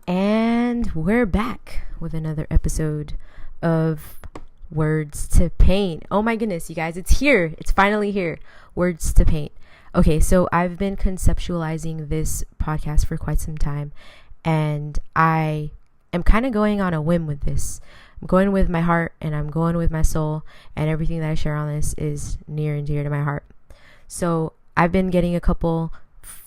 And we're back with another episode of Words to Paint. Oh my goodness, you guys, it's here. It's finally here. Words to Paint. Okay, so I've been conceptualizing this podcast for quite some time, and I am kind of going on a whim with this. I'm going with my heart, and I'm going with my soul, and everything that I share on this is near and dear to my heart. So I've been getting a couple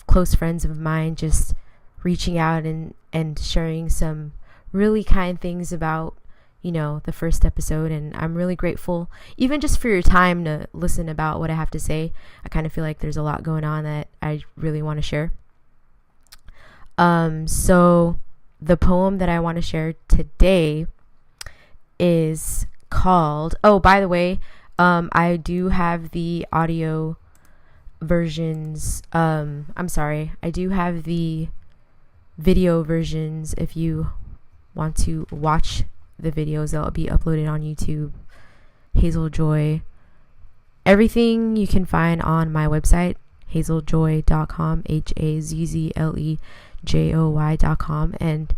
close friends of mine just reaching out and sharing some really kind things about, the first episode. And I'm really grateful, even just for your time to listen about what I have to say. I kind of feel like there's a lot going on that I really want to share. So the poem that I want to share today is called, oh, by the way, I do have the audio versions. I do have the video versions. If you want to watch the videos, they'll be uploaded on YouTube, HazzleJoy. Everything you can find on my website, HazzleJoy.com, HazzleJoy.com. And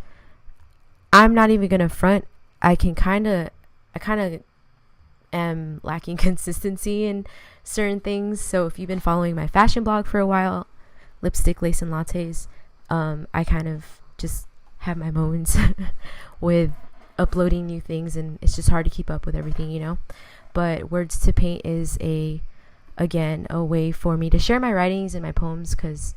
I'm not even gonna front. I kind of am lacking consistency in certain things. So if you've been following my fashion blog for a while, Lipstick, Lace, and Lattes, I kind of just have my moments with uploading new things, and it's just hard to keep up with everything, But Words to Paint is a way for me to share my writings and my poems, because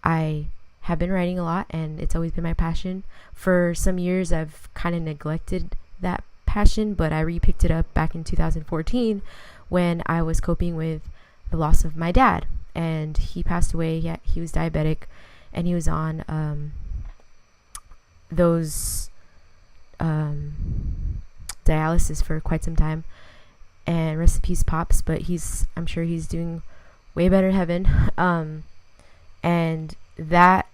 I have been writing a lot and it's always been my passion. For some years I've kind of neglected that passion, but I re-picked it up back in 2014 when I was coping with the loss of my dad, and he passed away. Yeah, he was diabetic, and he was on dialysis for quite some time. And rest in peace, Pops. But I'm sure he's doing way better in heaven. And that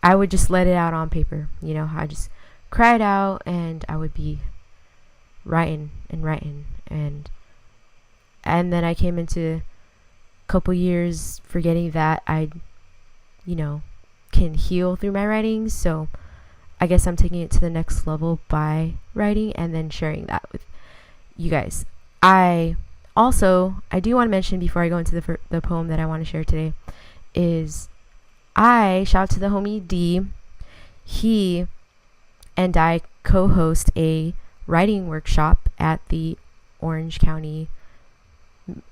I would just let it out on paper. I just cried out, and I would be writing, and then I came into a couple years forgetting that I can heal through my writing. So I guess I'm taking it to the next level by writing and then sharing that with you guys. I do want to mention, before I go into the poem that I want to share today, is I shout out to the homie D. He and I co-host a writing workshop at the Orange County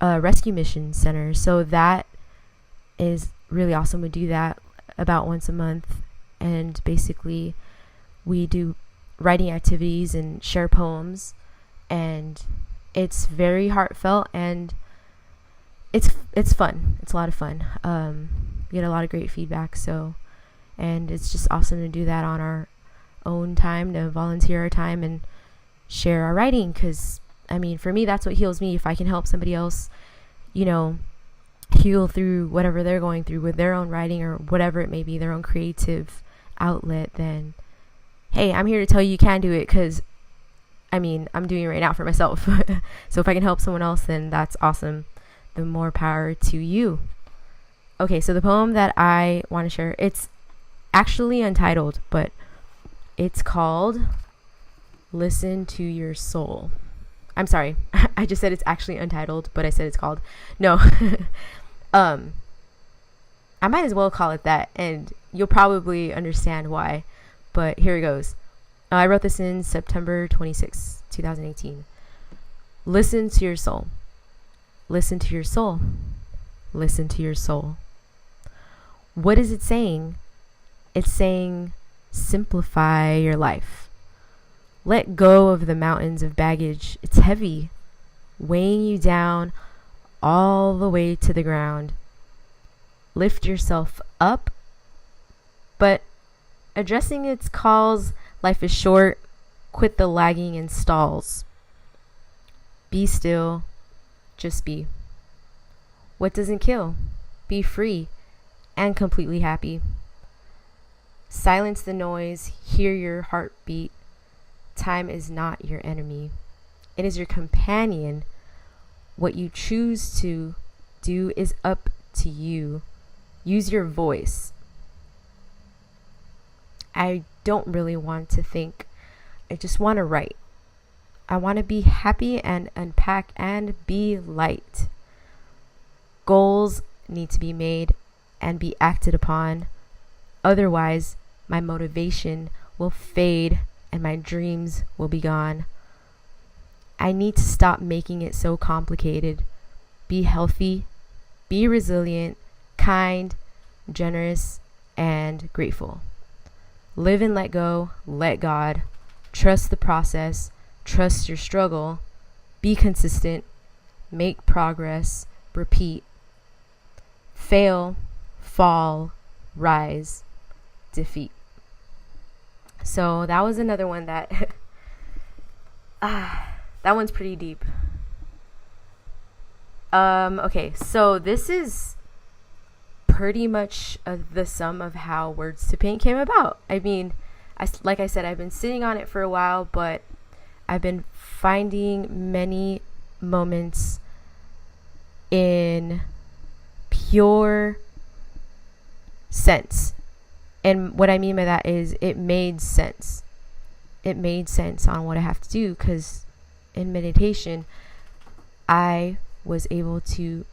Rescue Mission Center. So that is really awesome. We do that about once a month, and basically we do writing activities and share poems, and it's very heartfelt, and it's fun. It's a lot of fun. We get a lot of great feedback, and it's just awesome to do that on our own time, to volunteer our time and share our writing, because for me, that's what heals me. If I can help somebody else heal through whatever they're going through with their own writing, or whatever it may be, their own creative outlet, then hey, I'm here to tell you can do it, because I'm doing it right now for myself. So if I can help someone else, then that's awesome. The more power to you. Okay, so the poem that I want to share, it's actually untitled, but it's called Listen to Your Soul. I'm sorry, I just said it's actually untitled, but I said it's called. No. I might as well call it that, and you'll probably understand why, but here it goes. I wrote this in September 26, 2018. Listen to your soul. Listen to your soul. Listen to your soul. What is it saying? It's saying, simplify your life. Let go of the mountains of baggage. It's heavy, weighing you down all the way to the ground. Lift yourself up, but addressing its calls. Life is short. Quit the lagging in stalls. Be still. Just be. What doesn't kill? Be free and completely happy. Silence the noise. Hear your heartbeat. Time is not your enemy. It is your companion. What you choose to do is up to you. Use your voice. I don't really want to think. I just want to write. I want to be happy and unpack and be light. Goals need to be made and be acted upon. Otherwise, my motivation will fade and my dreams will be gone. I need to stop making it so complicated. Be healthy, be resilient, kind, generous, and grateful. Live and let go, let God. Trust the process, trust your struggle. Be consistent, make progress, repeat. Fail, fall, rise, defeat. So that was another one that that one's pretty deep. Okay, so this is pretty much the sum of how Words to Paint came about. I mean, like I said, I've been sitting on it for a while, but I've been finding many moments in pure sense. And what I mean by that is it made sense. It made sense on what I have to do, because in meditation, I was able to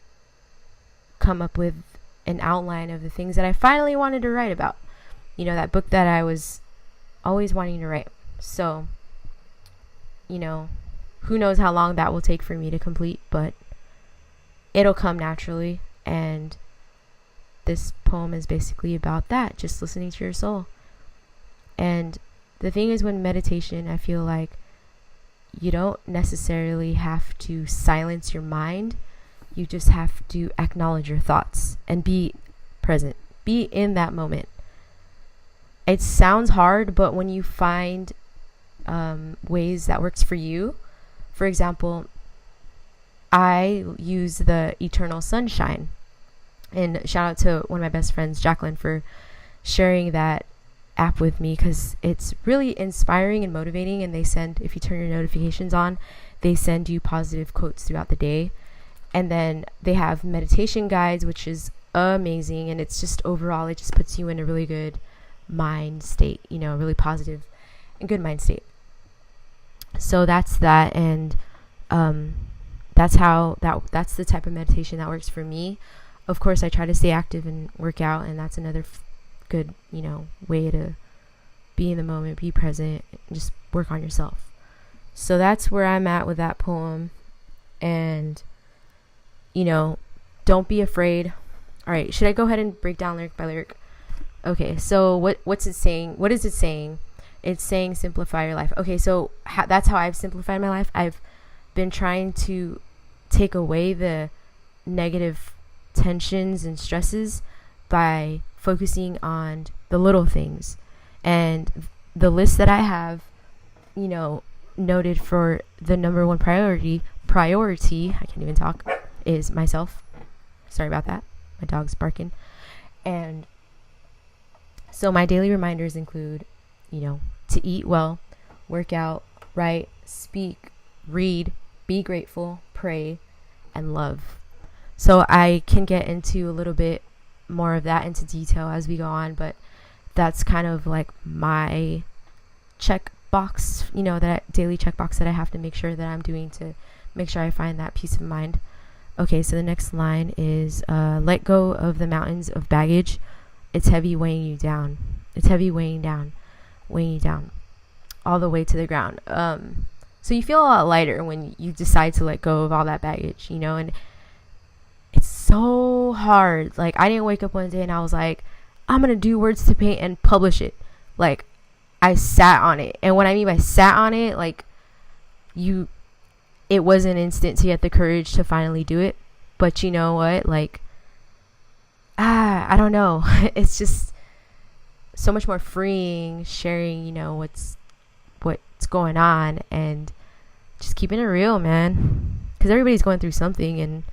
come up with an outline of the things that I finally wanted to write about. You know, that book that I was always wanting to write. So, you know, who knows how long that will take for me to complete, but it'll come naturally. And this poem is basically about that, just listening to your soul. And the thing is, when meditation, I feel like you don't necessarily have to silence your mind. You just have to acknowledge your thoughts and be present. Be in that moment. It sounds hard, but when you find ways that works for you, for example, I use the Eternal Sunshine. And shout out to one of my best friends, Jacqueline, for sharing that app with me, because it's really inspiring and motivating. And they send, if you turn your notifications on, they send you positive quotes throughout the day. And then they have meditation guides, which is amazing. And it's just overall, it just puts you in a really good mind state, you know, really positive and good mind state. So that's that. And that's the type of meditation that works for me. Of course, I try to stay active and work out, and that's another good, you know, way to be in the moment, be present, and just work on yourself. So that's where I'm at with that poem. And, you know, don't be afraid. All right, should I go ahead and break down lyric by lyric? Okay, so what's it saying? What is it saying? It's saying simplify your life. Okay, so that's how I've simplified my life. I've been trying to take away the negative tensions and stresses by focusing on the little things. And the list that I have, you know, noted for the number one priority, I can't even talk, is myself. Sorry about that. My dog's barking. And so my daily reminders include, you know, to eat well, work out, write, speak, read, be grateful, pray, and love. So I can get into a little bit more of that into detail as we go on, but that's kind of like my check box, you know, that daily check box that I have to make sure that I'm doing to make sure I find that peace of mind. Okay, so the next line is let go of the mountains of baggage. It's heavy weighing you down. It's heavy weighing you down all the way to the ground. So you feel a lot lighter when you decide to let go of all that baggage, you know. And it's so hard. Like, I didn't wake up one day and I was like, I'm gonna do Words to Paint and publish it. Like, I sat on it. And what I mean by sat on it, like, it was an instant to get the courage to finally do it. But you know what? Like, I don't know. It's just so much more freeing sharing, you know, what's going on, and just keeping it real, man. Because everybody's going through something, and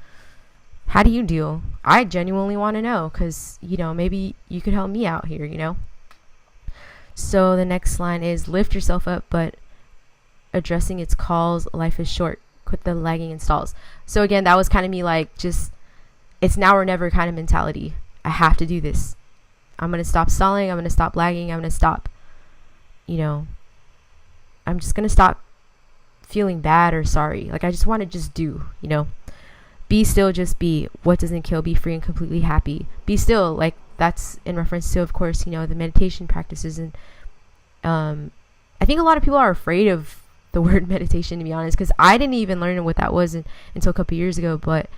how do you deal? I genuinely want to know, because, you know, maybe you could help me out here, you know. So the next line is lift yourself up, but addressing its calls, life is short. Quit the lagging and stalls. So again, that was kind of me like, just, it's now or never kind of mentality. I have to do this. I'm going to stop stalling. I'm going to stop lagging. I'm going to stop. you know, I'm just going to stop feeling bad or sorry. Like, I just want to just do, you know, be still, just be. What doesn't kill, be free and completely happy. Be still, like, that's in reference to, of course, you know, the meditation practices. And I think a lot of people are afraid of the word meditation, to be honest, because I didn't even learn what that was until a couple years ago. But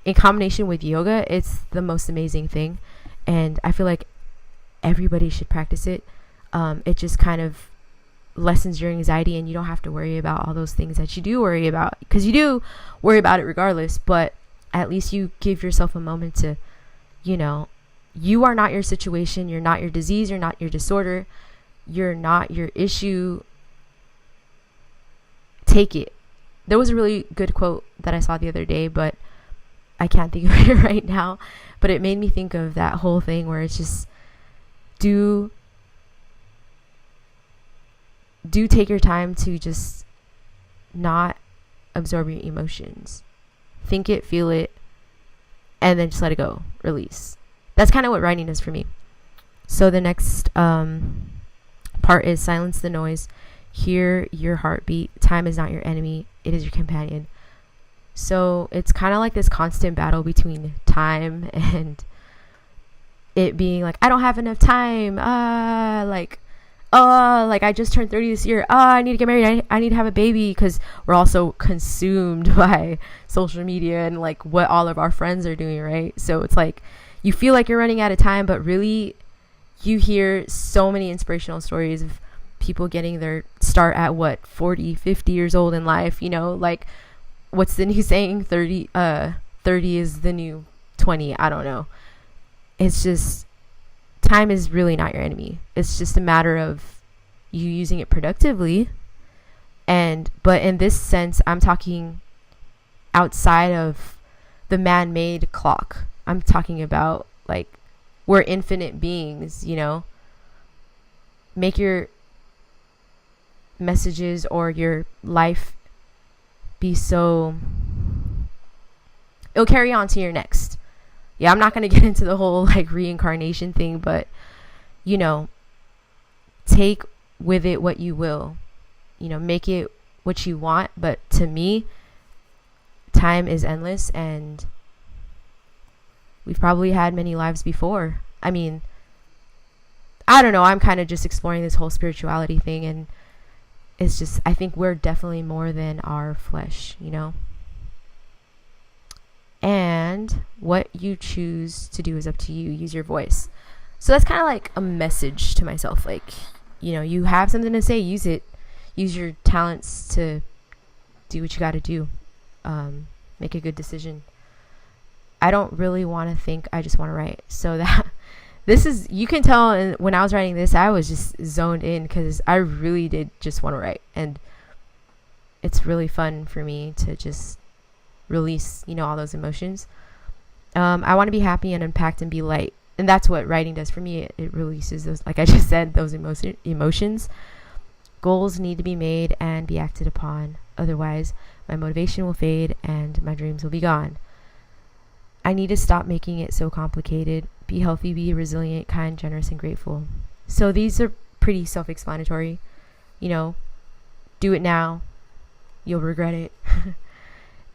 in combination with yoga, it's the most amazing thing. And I feel like everybody should practice it. It just kind of lessens your anxiety, and you don't have to worry about all those things that you do worry about, because you do worry about it regardless. But at least you give yourself a moment to, you know, you are not your situation, you're not your disease, you're not your disorder, you're not your issue. Take it. There was a really good quote that I saw the other day, but I can't think of it right now. But it made me think of that whole thing where it's just do take your time to just not absorb your emotions. Think it, feel it, and then just let it go. Release. That's kind of what writing is for me. So the next part is silence the noise. Hear your heartbeat. Time is not your enemy. It is your companion. So it's kind of like this constant battle between time and it being like, I don't have enough time. Like I just turned 30 this year. I need to get married. I need to have a baby, because we're also consumed by social media and like what all of our friends are doing, right? So it's like you feel like you're running out of time, but really you hear so many inspirational stories of people getting their start at 40, 50 years old in life, you know, like what's the new saying? 30 is the new 20. I don't know. It's just, time is really not your enemy. It's just a matter of you using it productively. But in this sense, I'm talking outside of the man-made clock. I'm talking about like we're infinite beings, you know. Make your messages or your life be so it'll carry on to your next. Yeah, I'm not going to get into the whole like reincarnation thing, but you know, take with it what you will, you know, make it what you want. But to me, time is endless, and we've probably had many lives before. I mean, I don't know, I'm kind of just exploring this whole spirituality thing, and it's just, I think we're definitely more than our flesh, you know. And what you choose to do is up to you. Use your voice. So that's kind of like a message to myself. Like, you know, you have something to say, use it. Use your talents to do what you got to do. Make a good decision. I don't really want to think. I just want to write. So that this is, you can tell when I was writing this, I was just zoned in because I really did just want to write. And it's really fun for me to just release, you know, all those emotions. I want to be happy and unpacked and be light. And that's what writing does for me. It releases those, like I just said, those emotions. Goals need to be made and be acted upon. Otherwise, my motivation will fade and my dreams will be gone. I need to stop making it so complicated. Be healthy, be resilient, kind, generous, and grateful. So these are pretty self-explanatory. You know, do it now. You'll regret it.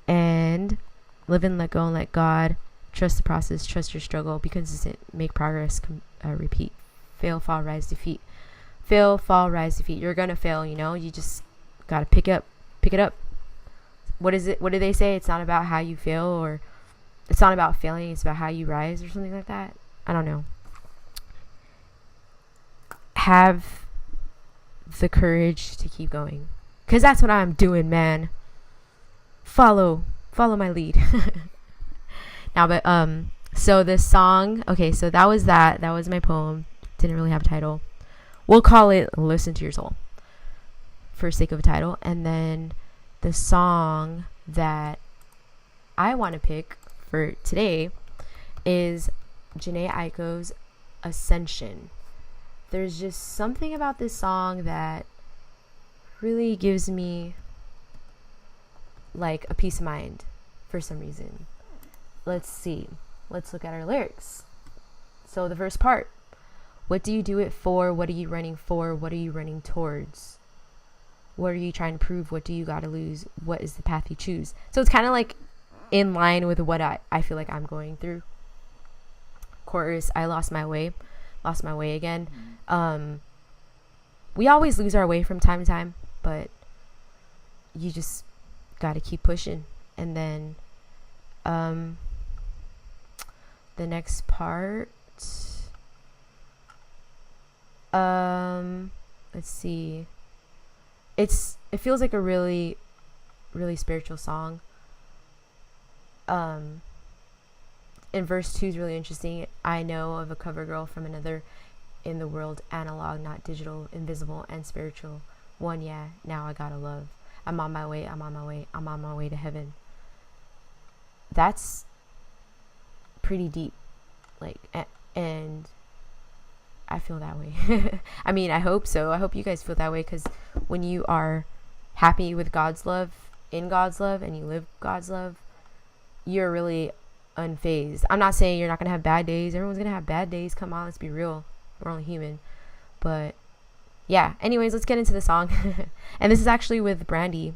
And live and let go and let God. Trust the process. Trust your struggle. Be consistent. Make progress. Repeat. Fail, fall, rise, defeat. Fail, fall, rise, defeat. You're going to fail, you know. You just got to pick it up. What is it? What do they say? It's not about how you fail, or it's not about failing. It's about how you rise, or something like that. I don't know. Have the courage to keep going. Because that's what I'm doing, man. Follow my lead. Now, but so this song, okay, so that was my poem. Didn't really have a title. We'll call it Listen to Your Soul for sake of a title. And then the song that I want to pick for today is Jhene Aiko's Ascension. There's just something about this song that really gives me like a peace of mind for some reason. Let's see. Let's look at our lyrics. So the first part. What do you do it for? What are you running for? What are you running towards? What are you trying to prove? What do you got to lose? What is the path you choose? So it's kind of like in line with what I feel like I'm going through. Chorus, I lost my way again. We always lose our way from time to time, but you just got to keep pushing. And then the next part, let's see, it feels like a really, really spiritual song. In verse 2 is really interesting. I know of a cover girl from another in the world, analog, not digital, invisible and spiritual. One, yeah, now I gotta love. I'm on my way, I'm on my way, I'm on my way to heaven. That's pretty deep. Like, and I feel that way. I mean, I hope so. I hope you guys feel that way, because when you are happy with God's love, in God's love, and you live God's love, you're really unfazed. I'm not saying you're not going to have bad days. Everyone's going to have bad days. Come on, let's be real. We're only human. But yeah, anyways, let's get into the song. And this is actually with Brandy,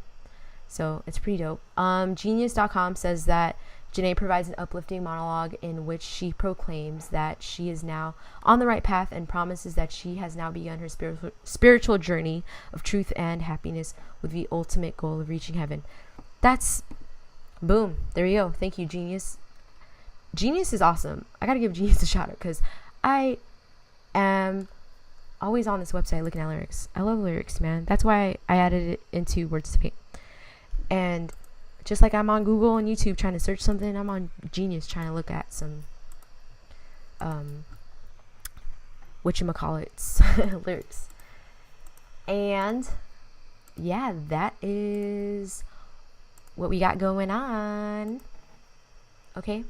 so it's pretty dope. Genius.com says that Jhene provides an uplifting monologue in which she proclaims that she is now on the right path and promises that she has now begun her spiritual journey of truth and happiness with the ultimate goal of reaching heaven. That's boom. There you go. Thank you, Genius. Genius is awesome. I gotta give Genius a shout out, because I am always on this website looking at lyrics. I love lyrics, man. That's why I added it into Words to Paint. And just like I'm on Google and YouTube trying to search something, I'm on Genius trying to look at some whatchamacallits lyrics. And yeah, that is what we got going on. Okay.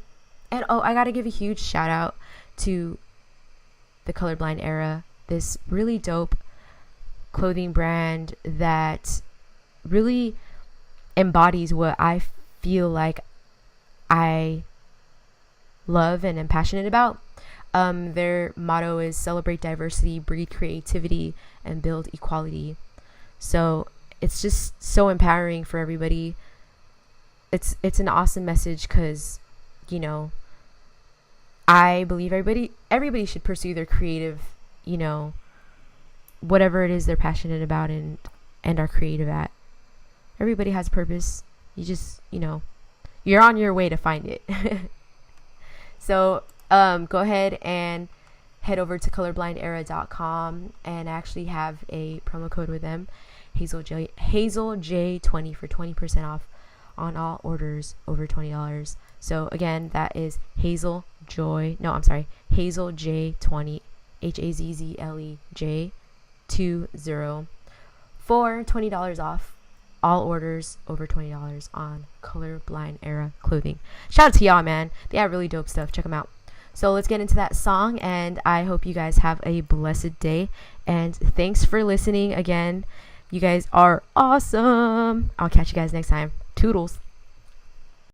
And I gotta give a huge shout out to the Colorblind Era, this really dope clothing brand that really embodies what I feel like I love and am passionate about. Their motto is celebrate diversity, breed creativity, and build equality. So it's just so empowering for everybody. It's an awesome message, because, you know, I believe everybody should pursue their creative, you know, whatever it is they're passionate about and are creative at. Everybody has a purpose. You just, you know, you're on your way to find it. So go ahead and head over to colorblindera.com, and I actually have a promo code with them, HazzleJ20 for 20% off on all orders over $20. So again, that is HazzleJoy, HazzleJ20, HazzleJ20 for $20 off all orders over $20 on Colorblind Era clothing. Shout out to y'all, man. They have really dope stuff. Check them out. So let's get into that song, and I hope you guys have a blessed day, and thanks for listening again. You guys are awesome. I'll catch you guys next time. Toodles.